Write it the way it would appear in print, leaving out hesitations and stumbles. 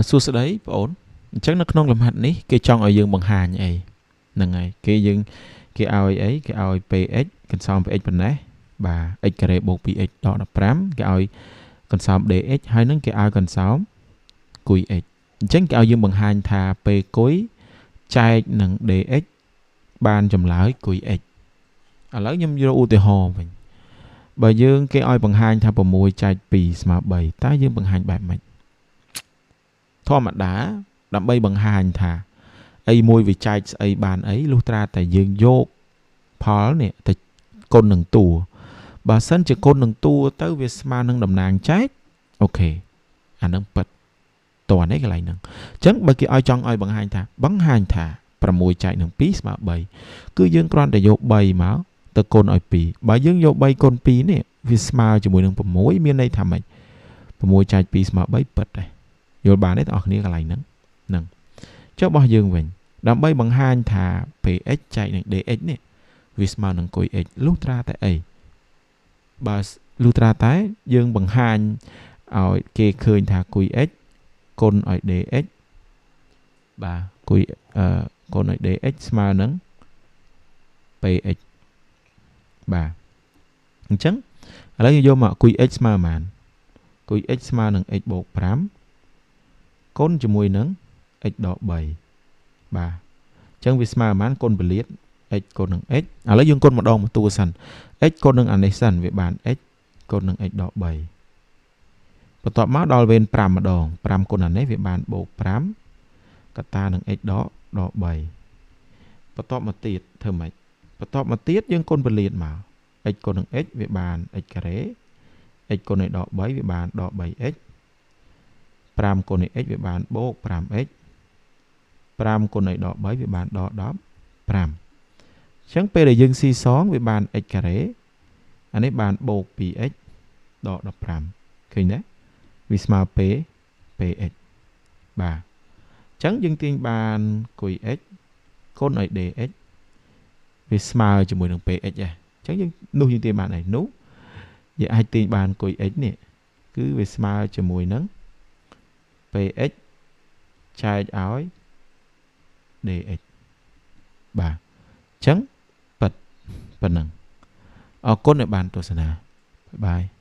សួស្តីបងអូនអញ្ចឹងនៅក្នុងលំហាត់នេះគេចង់ឲ្យយើងបង្ហាញអីហ្នឹងហើយគេឲ្យអីគេឲ្យ px កន្សោម px ប៉ុណ្ណេះបាទ x ការ៉េបូក 2x ដក15គេឲ្យកន្សោម dx ហើយនឹងគេឲ្យកន្សោមគុយ x អញ្ចឹងគេឲ្យយើងបង្ហាញថាពេលគុយចែកនឹង dx បានចម្លើយគុយ x ឥឡូវខ្ញុំយកឧទាហរណ៍វិញបើយើងគេឲ្យបង្ហាញថា6ចែក2ស្មើ3តើយើងបង្ហាញបែបម៉េចធម្មតាដើម្បីបង្ហាញថាអីមួយវាចែកស្អីបានអីលុះត្រាតែយើងយកផលនេះទៅគុណនឹងតួបើសិនជាគុណនឹងតួទៅវាស្មើនឹងតំណាងចែកអូខេអានឹងពិតតើនេះកន្លែងហ្នឹងអញ្ចឹងបើគេឲ្យចង់ឲ្យបង្ហាញថា6ចែកនឹង2ស្មើ3គឺយើងគ្រាន់តែយក3មកទៅគុណឲ្យ2បើយើងយក3គុណ2នេះវាស្មើជាមួយនឹង6មានន័យថាម៉េច6ចែក2ស្មើ3ពិតទេយល់បានទេបងប្អូនកន្លែងហ្នឹងចុះរបស់យើងវិញដើម្បីបង្ហាញថា px ចែកនឹង dx នេះវាស្មើនឹងគុយ x លុះត្រាតែអីបើលុះត្រាតែយើងបង្ហាញឲ្យគេឃើញថាគុយ x គុណឲ្យ dx បាទគុណឲ្យ dx ស្មើនឹង px បាទអញ្ចឹងឥឡូវយើងយកមកគុយ x ស្មើប៉ុន្មានគុយ x ស្មើនឹង x បូក5គុណជាមួយនឹង x ដក3បាទអញ្ចឹងវាស្មើប៉ុន្មានគុណពលាត x គុណនឹង x ឥឡូវយើងគុណម្ដងមួយតួសិន x គុណនឹងអានេះសិនវាបាន x គុណនឹង x ដក3បន្ទាប់មកដល់វេន5ម្ដង5គុណអានេះវាបានបូក5កតានឹង x ដក3បន្ទាប់មកទៀតធ្វើម៉េចបន្ទាប់មកទៀតយើងគុណពលាតមក x គុណនឹង x វាបាន x ការ៉េ x គុណនឹងដក3វាបានដក 3x 5គុណនឹង x វាបានបូក 5x 5គុណនឹងដក3វាបានដក15អញ្ចឹងពេលដែលយើងស៊ីសងវាបាន x ការ៉េអានេះបានបូក 2x ដក15ឃើញទេវាស្មើ px បាទអញ្ចឹងយើងទាញបានគុយ x គុណឲ្យ dx វាស្មើជាមួយនឹង px អញ្ចឹងយើងទាញបានអីនោះយើងអាចទាញបានគុយ x នេះគឺវាស្មើជាមួយនឹង px ចែកឲ្យ dx បាទអញ្ចឹងប៉ុណ្ណឹងអរគុណដែលបានទស្សនាបាយបាយ